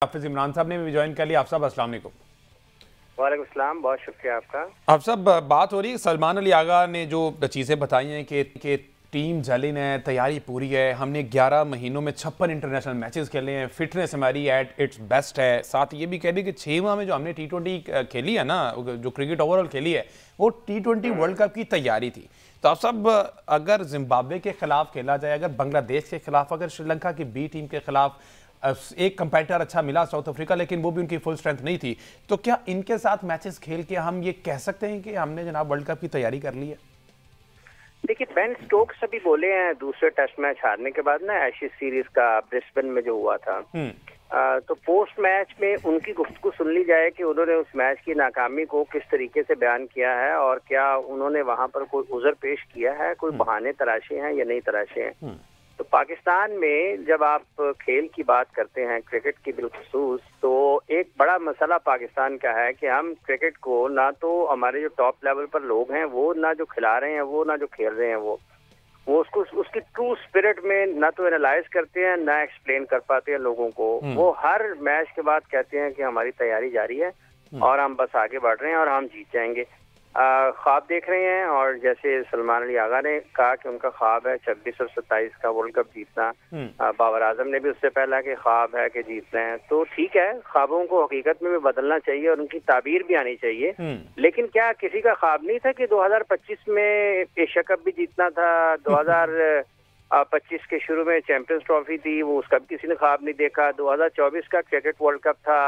हाफिज इमरान साहब ने भी ज्वाइन कर लिया। आप साहब अस्सलाम वालेकुम। वालेकुम सलाम, बहुत शुक्रिया आपका। आप सब बात हो रही है, सलमान अली आगा ने जो चीज़ें बताई हैं कि टीम जलिन है, तैयारी पूरी है, हमने 11 महीनों में 56 इंटरनेशनल मैचेस खेले हैं, फिटनेस हमारी एट इट्स बेस्ट है। साथ ये भी कह दी कि 6 माह में जो हमने T20 खेली है ना, जो क्रिकेट ओवरऑल खेली है, वो T20 वर्ल्ड कप की तैयारी थी। तो आप सब, अगर जिम्बाब्वे के खिलाफ खेला जाए, अगर बांग्लादेश के खिलाफ, अगर श्रीलंका की बी टीम के खिलाफ एक कंपेटिटर अच्छा मिला साउथ अफ्रीका, लेकिन वो भी उनकी फुल स्ट्रेंथ नहीं थी, तो क्या इनके साथ मैचेस खेल के हम ये कह सकते हैं कि हमने जनाब वर्ल्ड कप की तैयारी कर ली है? देखिए, बेन स्टोक्स अभी बोले हैं दूसरे टेस्ट मैच हारने के बाद ना, एशेज सीरीज का ब्रिस्बेन में जो हुआ था, तो पोस्ट मैच में उनकी गुफ्तगू सुन ली जाए कि उन्होंने उस मैच की नाकामी को किस तरीके से बयान किया है और क्या उन्होंने वहां पर कोई उज़र पेश किया है, कोई बहाने तराशे हैं या नहीं तराशे हैं। तो पाकिस्तान में जब आप खेल की बात करते हैं, क्रिकेट की बिलखुसूस, तो एक बड़ा मसला पाकिस्तान का है कि हम क्रिकेट को ना तो हमारे जो टॉप लेवल पर लोग हैं वो ना जो खिला रहे हैं, वो ना जो खेल रहे हैं, वो उसको उसकी ट्रू स्पिरिट में ना तो एनालाइज करते हैं, ना एक्सप्लेन कर पाते हैं लोगों को। वो हर मैच के बाद कहते हैं कि हमारी तैयारी जारी है और हम बस आगे बढ़ रहे हैं और हम जीत जाएंगे। ख्वाब देख रहे हैं, और जैसे सलमान अली आगा ने कहा कि उनका ख्वाब है 26 और 27 का वर्ल्ड कप जीतना। बाबर आजम ने भी उससे पहला कि ख्वाब है कि जीत रहे हैं। तो ठीक है, ख्वाबों को हकीकत में भी बदलना चाहिए और उनकी ताबीर भी आनी चाहिए। लेकिन क्या किसी का ख्वाब नहीं था कि 2025 में एशिया कप भी जीतना था? 2025 के शुरू में चैंपियंस ट्रॉफी थी, वो उसका भी किसी ने ख्वाब नहीं देखा। 2024 का क्रिकेट वर्ल्ड कप था,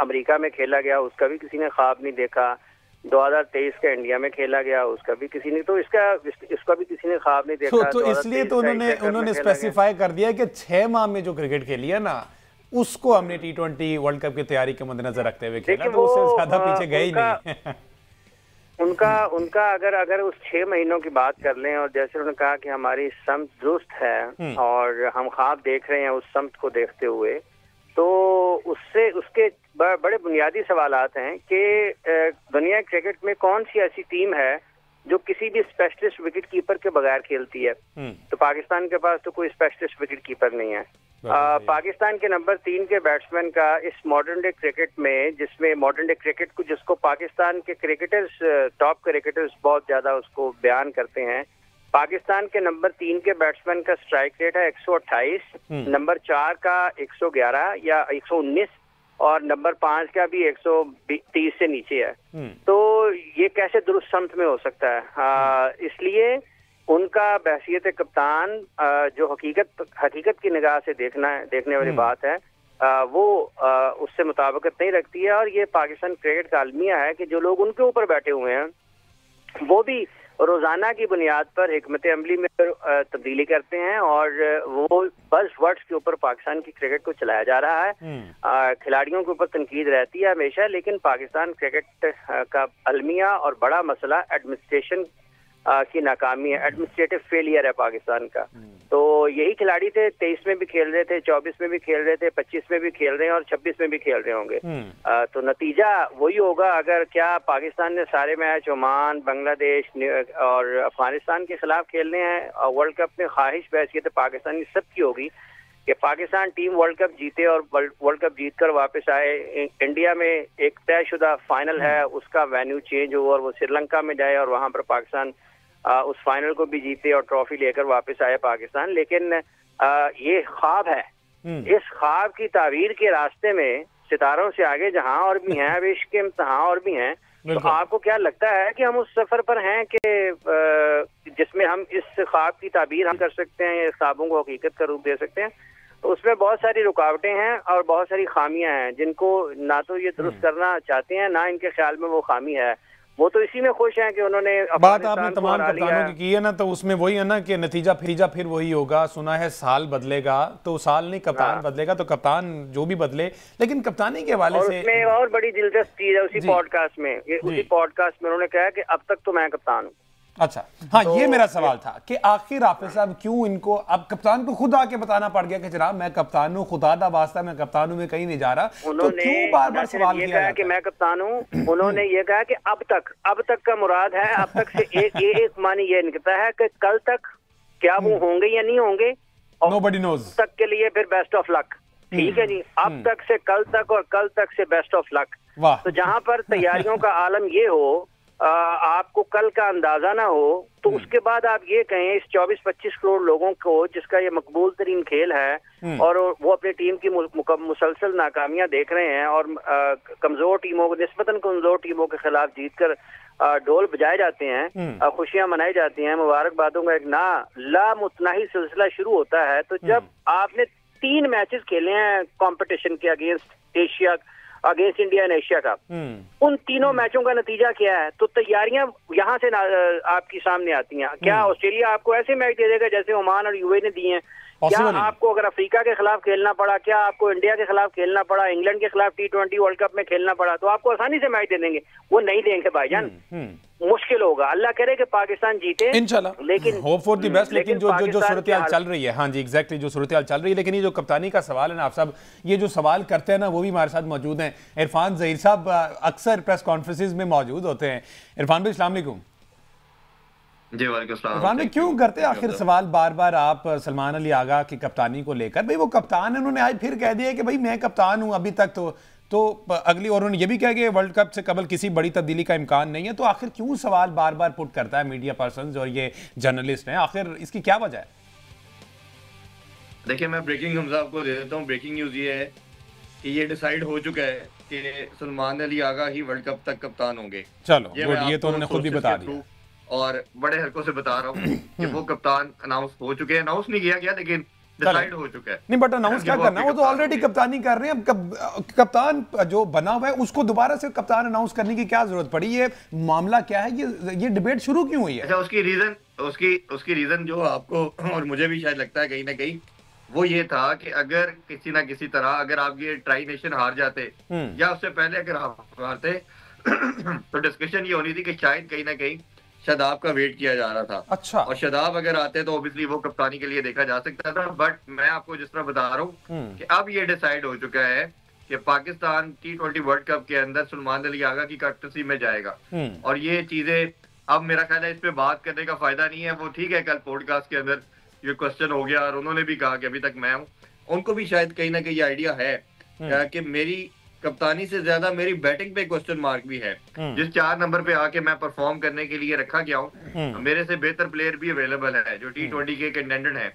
अमेरिका में खेला गया, उसका भी किसी ने ख्वाब नहीं देखा। 2023 का इंडिया में खेला गया, उसका भी किसी ने, तो इसका भी किसी ने ख्वाब नहीं देखा। तो इसलिए तो उन्होंने स्पेसिफाई कर दिया कि 6 माह में जो क्रिकेट खेली है ना, उसको हमने T20 वर्ल्ड कप की तैयारी के मद्देनजर रखते हुए खेला, तो उससे ज्यादा पीछे गए ही नहीं। उनका अगर उस 6 महीनों की बात कर लें, और जैसे उन्होंने कहा कि हमारी समत दुरुस्त है और हम ख्वाब देख रहे हैं उस समत को देखते हुए, तो उसके बड़े बुनियादी सवालात हैं कि दुनिया क्रिकेट में कौन सी ऐसी टीम है जो किसी भी स्पेशलिस्ट विकेट कीपर के बगैर खेलती है। तो पाकिस्तान के पास तो कोई स्पेशलिस्ट विकेट कीपर नहीं है। पाकिस्तान के नंबर 3 के बैट्समैन का इस मॉडर्न डे क्रिकेट में, जिसमें मॉडर्न डे क्रिकेट को, जिसको पाकिस्तान के क्रिकेटर्स, टॉप क्रिकेटर्स बहुत ज्यादा उसको बयान करते हैं, पाकिस्तान के नंबर 3 के बैट्समैन का स्ट्राइक रेट है 128, नंबर 4 का 111 या 119, और नंबर 5 का भी 130 से नीचे है। तो ये कैसे दुरुस्त समत में हो सकता है? इसलिए उनका बहसियत कप्तान, जो हकीकत की निगाह से देखने वाली बात है, वो उससे मुताबिकत नहीं रखती है। और ये पाकिस्तान क्रिकेट का अलमिया है कि जो लोग उनके ऊपर बैठे हुए हैं वो भी रोजाना की बुनियाद पर हिकमत अमली में तब्दीली करते हैं, और वो बस वर्ड्स के ऊपर पाकिस्तान की क्रिकेट को चलाया जा रहा है। खिलाड़ियों के ऊपर तनकीद रहती है हमेशा, लेकिन पाकिस्तान क्रिकेट का अलमिया और बड़ा मसला एडमिनिस्ट्रेशन की नाकामी है, एडमिनिस्ट्रेटिव फेलियर है पाकिस्तान का। तो यही खिलाड़ी थे, 23 में भी खेल रहे थे, 24 में भी खेल रहे थे, 25 में भी खेल रहे हैं और 26 में भी खेल रहे होंगे। तो नतीजा वही होगा। अगर क्या पाकिस्तान ने सारे मैच ओमान, बांग्लादेश और अफगानिस्तान के खिलाफ खेलने हैं और वर्ल्ड कप में, ख्वाहिश वैसी तो पाकिस्तानी सबकी होगी कि पाकिस्तान टीम वर्ल्ड कप जीते और वर्ल्ड कप जीतकर वापस आए। इंडिया में एक तयशुदा फाइनल है, उसका वेन्यू चेंज हो और वो श्रीलंका में जाए और वहां पर पाकिस्तान उस फाइनल को भी जीते और ट्रॉफी लेकर वापस आए पाकिस्तान। लेकिन ये ख्वाब है, इस ख्वाब की ताबीर के रास्ते में सितारों से आगे जहां और भी हैं, अब इश्क के इम्तिहान और भी हैं। तो आपको क्या लगता है कि हम उस सफर पर हैं कि जिसमें हम इस ख्वाब की ताबीर हम कर सकते हैं, इस ख्वाबों को हकीकत का रूप दे सकते हैं? तो उसमें बहुत सारी रुकावटें हैं और बहुत सारी खामियां हैं, जिनको ना तो ये दुरुस्त करना चाहते हैं, ना इनके ख्याल में वो खामी है। वो तो इसी में खुश हैं कि उन्होंने बात आपने तमाम कप्तानों की है ना, तो उसमें वही है ना कि नतीजा फिर वही होगा। सुना है साल बदलेगा, तो साल नहीं, कप्तान बदलेगा, तो कप्तान जो भी बदले, लेकिन कप्तानी के हवाले से उसमें और बड़ी दिलचस्प चीज है उसी पॉडकास्ट में उन्होंने कहा कि अब तक तो मैं कप्तान हूँ। अच्छा, हाँ, तो ये मेरा सवाल था कि आखिर हाफिज साहब क्यों इनको, अब कप्तान को खुद आके बताना पड़ गया कि जनाब मैं कप्तान हूँ, खुदा दा वास्ता मैं कप्तान हूँ, मैं कहीं नहीं जा रहा, तो क्यों बार बार सवाल किया कि मैं कप्तान हूँ? उन्होंने ये कहा कि अब तक का मुराद है, अब तक से एक मानी ये निकलता है कि कल तक क्या वो होंगे या नहीं होंगे, Nobody knows। तक के लिए फिर बेस्ट ऑफ लक। ठीक है जी, अब तक से कल तक और कल तक से बेस्ट ऑफ लक। तो जहां पर तैयारियों का आलम ये हो, आपको कल का अंदाजा ना हो, तो उसके बाद आप ये कहें इस 24-25 करोड़ लोगों को जिसका ये मकबूल तरीन खेल है और वो अपनी टीम की मुसलसल नाकामियां देख रहे हैं और कमजोर टीमों को, निस्बतन कमजोर टीमों के खिलाफ जीतकर ढोल बजाए जाते हैं, खुशियां मनाई जाती हैं, मुबारकबादों का एक लामुतनाही सिलसिला शुरू होता है। तो जब आपने 3 मैचेस खेले हैं कंपटीशन के अगेंस्ट इंडिया एंड एशिया का, उन तीनों मैचों का नतीजा क्या है? तो तैयारियां यहाँ से आपकी सामने आती हैं। क्या ऑस्ट्रेलिया आपको ऐसे मैच दे देगा जैसे ओमान और यूएई ने दिए हैं? क्या आपको अगर अफ्रीका के खिलाफ खेलना पड़ा, क्या आपको इंडिया के खिलाफ खेलना पड़ा, इंग्लैंड के खिलाफ T20 वर्ल्ड कप में खेलना पड़ा, तो आपको आसानी से मैच दे देंगे? वो नहीं देंगे भाईजान, मुश्किल होगा। अल्लाह करे कि पाकिस्तान जीते इंशाल्लाह, लेकिन होप फॉर द बेस्ट। लेकिन जो सूरत-ए-हाल चल रही है, हाँ जी एग्जैक्टली, जो सूरत-ए-हाल चल रही है, लेकिन ये जो कप्तानी का सवाल है ना, आप सब ये जो सवाल करते हैं ना, वो भी हमारे साथ मौजूद हैं। इरफान ज़हीर साहब अक्सर प्रेस कॉन्फ्रेंसेस में मौजूद होते हैं। इरफान भाई अस्सलाम वालेकुम। जी वालेकुम सलाम। इरफान भाई क्यों करते आखिर सवाल बार बार आप सलमान अली आगा की कप्तानी को लेकर? भाई वो कप्तान है, उन्होंने आज फिर कह दिया कि भाई मैं कप्तान हूं अभी तक, तो अगली, और उन्होंने ये भी कहा कि वर्ल्ड कप से कबल किसी बड़ी तब्दीली का इम्कान नहीं है। तो आखिर क्यों सवाल बार बार पुट करता है मीडिया पर्संस और ये जर्नलिस्ट हैं? आखिर इसकी क्या वजह है? देखिए, मैं ब्रेकिंग न्यूज़ आपको दे देता हूँ। ब्रेकिंग न्यूज़ ये है कि ये डिसाइड हो चुका है कि सलमान अली आगा ही वर्ल्ड कप तक कप्तान होंगे। चलो ये तो उन्होंने खुद भी बता दिया और बड़े हरकों से बता रहा हूँ कि वो कप्तान अनाउंस हो चुके हैं। अनाउंस नहीं किया गया लेकिन डिसाइड हो चुका है। नहीं, बट अनाउंस क्या करना, वो तो ऑलरेडी कप्तानी कर रहे हैं। कप्तान जो बना हुआ है उसको दोबारा से कप्तान अनाउंस करने की क्या जरूरत पड़ी? ये मामला क्या है? ये डिबेट शुरू क्यों हुई है? अच्छा, उसकी रीजन जो आपको और मुझे भी शायद लगता है कहीं ना कहीं वो ये था कि अगर किसी ना किसी तरह अगर आप ये ट्राई नेशन हार जाते या उससे पहले अगर आप हारते तो डिस्कशन ये होनी थी कि शायद कहीं ना कहीं शादाब का वेट किया जा रहा था। अच्छा। और शादाब अगर आते तो ऑब्वियसली वो कप्तानी के लिए देखा जा सकता था। बट मैं आपको जिस तरह बता रहा हूँ कि अब ये डिसाइड हो चुका है कि पाकिस्तान T20 वर्ल्ड कप के अंदर सलमान अली आगा की कैप्टनसी में जाएगा। और ये चीजें अब मेरा ख्याल है इस पे बात करने का फायदा नहीं है। वो ठीक है, कल पॉडकास्ट के अंदर ये क्वेश्चन हो गया और उन्होंने भी कहा कि अभी तक मैं हूँ, उनको भी शायद कहीं ना कहीं आइडिया है कि मेरी कप्तानी से ज्यादा मेरी बैटिंग पे क्वेश्चन मार्क भी है। जिस 4 नंबर पे आके मैं परफॉर्म करने के लिए रखा गया हूँ, मेरे से बेहतर प्लेयर भी अवेलेबल है जो T20 के कंटेंडेंट है।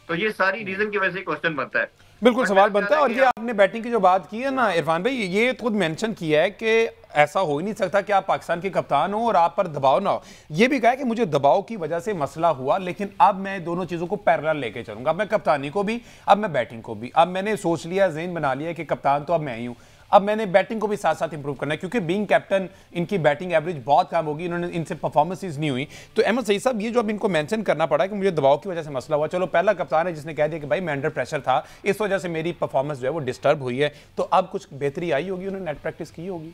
तो ये सारी रीजन की वजह से क्वेश्चन बनता है, बिल्कुल सवाल बनता है। और ये आपने बैटिंग की जो बात की है ना इरफान भाई, ये खुद मेंशन किया है कि ऐसा हो ही नहीं सकता कि आप पाकिस्तान के कप्तान हो और आप पर दबाव ना हो। ये भी कहा है कि मुझे दबाव की वजह से मसला हुआ, लेकिन अब मैं दोनों चीजों को पैरेलल लेके चलूंगा। अब मैं कप्तानी को भी, अब मैं बैटिंग को भी, अब मैंने सोच लिया, ज़हन बना लिया कि कप्तान तो अब मैं ही हूं, अब मैंने बैटिंग को भी साथ साथ इंप्रूव करना है, क्योंकि बीइंग कैप्टन इनकी बैटिंग एवरेज बहुत कम होगी, इन्होंने इनसे परफॉर्मेंसेस नहीं हुई। तो अहमद सईद साहब, ये जो अब इनको मेंशन करना पड़ा कि मुझे दबाव की वजह से मसला हुआ, चलो पहला कप्तान है जिसने कह दिया कि भाई मैं अंडर प्रेशर था, इस वजह से मेरी परफॉर्मेंस जो है वो डिस्टर्ब हुई है, तो अब कुछ बेहतरी आई होगी, उन्होंने नेट प्रैक्टिस की होगी।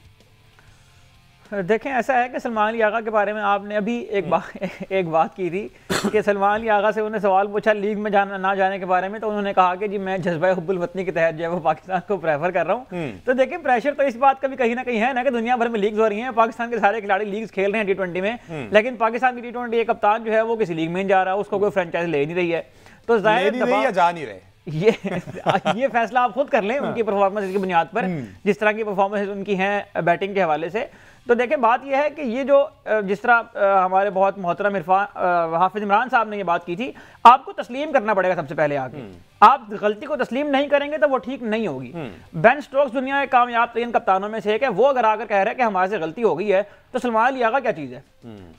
देखें, ऐसा है कि सलमान अली आगा के बारे में आपने अभी एक बात की थी कि सलमान अली आगा से उन्होंने सवाल पूछा लीग में ना जाने के बारे में, तो उन्होंने कहा कि जी मैं जज्बा हुब्बुल वतनी के तहत जो है वो पाकिस्तान को प्रेफर कर रहा हूँ। तो देखिए, प्रेशर तो इस बात का भी कहीं ना कहीं है ना कि दुनिया भर में लीग्स हो रही हैं, पाकिस्तान के सारे खिलाड़ी लीग्स खेल रहे हैं T20 में, लेकिन पाकिस्तान की T20 कप्तान जो है वो किसी लीग में नहीं जा रहा, उसको कोई फ्रेंचाइज ले नहीं रही है। तो जा नहीं रहे, ये फैसला आप खुद कर लें उनकी परफॉर्मेंस की बुनियाद पर, जिस तरह की परफॉर्मेंस उनकी है बैटिंग के हवाले से। तो देखें, बात यह है कि ये जो जिस तरह हमारे बहुत मोहतरम हाफिज इमरान साहब ने ये बात की थी, आपको तस्लीम करना पड़ेगा सबसे पहले आगे। आप गलती को तस्लीम नहीं करेंगे तो वो ठीक नहीं होगी। बेन स्टोक्स दुनिया के कामयाब तरीन कप्तानों में से एक है, वो अगर आकर कह रहे हैं कि हमारे से गलती हो गई है, तो सलमान अली आगा क्या चीज़ है?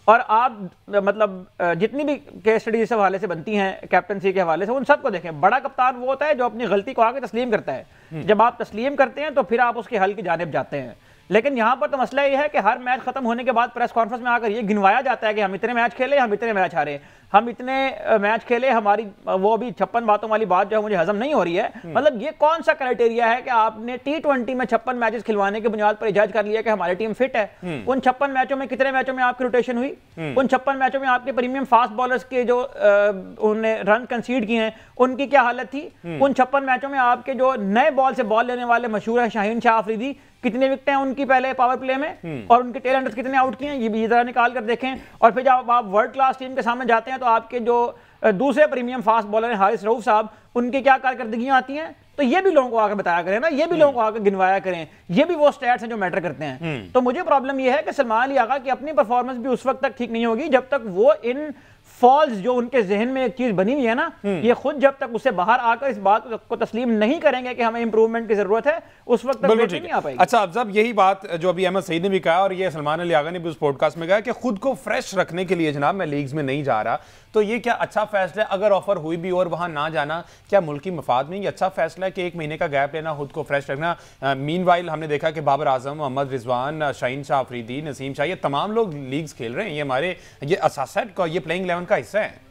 और आप मतलब जितनी भी केस स्टडी इस हवाले से बनती हैं कैप्टनसी के हवाले से, उन सबको देखें, बड़ा कप्तान वो होता है जो अपनी गलती को आगे तस्लीम करता है। जब आप तस्लीम करते हैं तो फिर आप उसके हल की जानिब जाते हैं। लेकिन यहाँ पर तो मसला ये है कि हर मैच खत्म होने के बाद प्रेस कॉन्फ्रेंस में आकर ये गिनवाया जाता है कि हम इतने मैच खेले, हम इतने मैच हारे, हम इतने मैच खेले, हमारी वो भी 56 बातों वाली बात जो है मुझे हजम नहीं हो रही है। मतलब ये कौन सा क्राइटेरिया है कि आपने T20 में 56 मैचेस खिलवाने की बुनियाद पर जज कर लिया कि हमारी टीम फिट है? उन 56 मैचों में कितने मैचों में आपकी रोटेशन हुई? उन 56 मैचों में आपके प्रीमियम फास्ट बॉलर्स के जो उन्होंने रन कंसीड किए हैं उनकी क्या हालत थी? उन 56 मैचों में आपके जो नए बॉल से बॉल लेने वाले मशहूर है शाहीन शाह अफरीदी, कितने विकेटें हैं उनकी पहले पावर प्ले में, और उनके टेल एंडर्स कितने आउट किए हैं, ये भी जरा निकाल कर देखें। और फिर जब आप वर्ल्ड क्लास टीम के सामने जाते हैं तो आपके जो दूसरे प्रीमियम फास्ट बॉलर हैं हारिस रऊफ साहब, उनकी क्या कारकर्दगियां आती हैं? तो ये भी लोगों को आकर बताया करें ना, ये भी लोगों को आकर गिनवाया करें, ये भी वो स्टैट्स हैं जो मैटर करते हैं। तो मुझे प्रॉब्लम ये है कि सलमान अली आगा की अपनी परफॉर्मेंस भी उस वक्त तक ठीक नहीं होगी जब तक वो इन फॉल्स जो उनके जहन में एक चीज बनी हुई है ना, ये खुद जब तक उससे बाहर आकर इस बात को तस्लीम नहीं करेंगे कि हमें इंप्रूवमेंट की जरूरत है, उस वक्त तक बेहतरी नहीं आ पाएगी। अच्छा अफजल, यही बात जो अभी अहमद सईद ने भी कहा और ये सलमान अली आगा ने भी उस पॉडकास्ट में कहा कि खुद को फ्रेश रखने के लिए जनाब मैं लीग्स में नहीं जा रहा, तो ये क्या अच्छा फैसला है? अगर ऑफर हुई भी और वहां ना जाना, क्या मुल्की मफाद में ये अच्छा फैसला है कि 1 महीने का गैप लेना, खुद को फ्रेश रखना? मीनवाइल हमने देखा कि बाबर आजम, मोहम्मद रिजवान, शाहीन शाह अफरीदी, नसीम शाह, ये तमाम लोग लीग्स खेल रहे हैं। ये हमारे ये असासेट का, ये प्लेइंग 11 का हिस्सा है।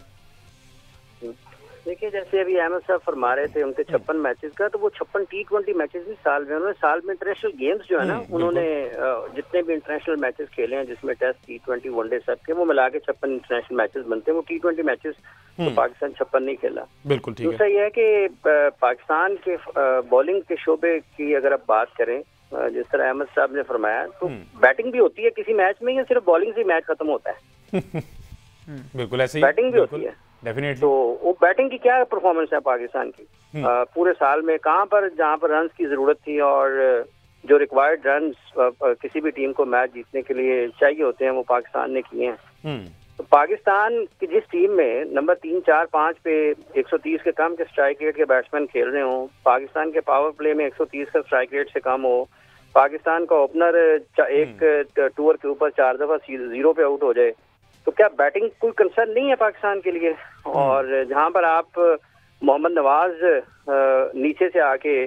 देखिए जैसे अभी अहमद साहब फरमा रहे थे उनके 56 मैचेस का, तो वो 56 T20 मैचेस भी साल में, उन्होंने साल में इंटरनेशनल गेम्स जो है ना, उन्होंने जितने भी इंटरनेशनल मैचेस खेले हैं जिसमें टेस्ट T20 वनडे सब के, वो मिला के 56 इंटरनेशनल मैचेस बनते हैं। वो T20 मैचेस तो पाकिस्तान 56 नहीं खेला। बिल्कुल ठीक है। दूसरा ये है कि पाकिस्तान के बॉलिंग के शोबे की अगर आप बात करें, जिस तरह अहमद साहब ने फरमाया, तो बैटिंग भी होती है किसी मैच में या सिर्फ बॉलिंग से मैच खत्म होता है? बिल्कुल ऐसे ही बैटिंग भी होती है डेफिनेटली। तो वो बैटिंग की क्या परफॉर्मेंस है पाकिस्तान की पूरे साल में? कहाँ पर जहाँ पर रन्स की जरूरत थी और जो रिक्वायर्ड रन्स किसी भी टीम को मैच जीतने के लिए चाहिए होते हैं, वो पाकिस्तान ने किए हैं। तो पाकिस्तान की जिस टीम में नंबर 3, 4, 5 पे 130 के कम के स्ट्राइक रेट के बैट्समैन खेल रहे हो, पाकिस्तान के पावर प्ले में 130 का स्ट्राइक रेट से कम हो, पाकिस्तान का ओपनर एक टूर के ऊपर 4 दफा 0 पे आउट हो जाए, तो क्या बैटिंग कोई कंसर्न नहीं है पाकिस्तान के लिए? और जहां पर आप मोहम्मद नवाज नीचे से आके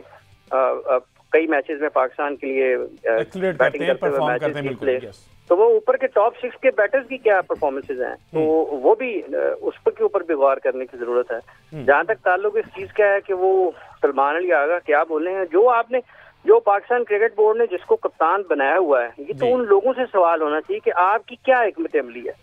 कई मैचेस में पाकिस्तान के लिए बैटिंग करते हुए मैचेस जीतते, तो वो ऊपर के टॉप 6 के बैटर्स की क्या परफॉर्मेंसेज हैं, तो वो भी उस पर के ऊपर भी गौर करने की जरूरत है। जहां तक ताल्लुक इस चीज का है कि वो सलमान अली आगा क्या बोले हैं, जो पाकिस्तान क्रिकेट बोर्ड ने जिसको कप्तान बनाया हुआ है, ये तो उन लोगों से सवाल होना चाहिए कि आपकी क्या हिकमत अमली है।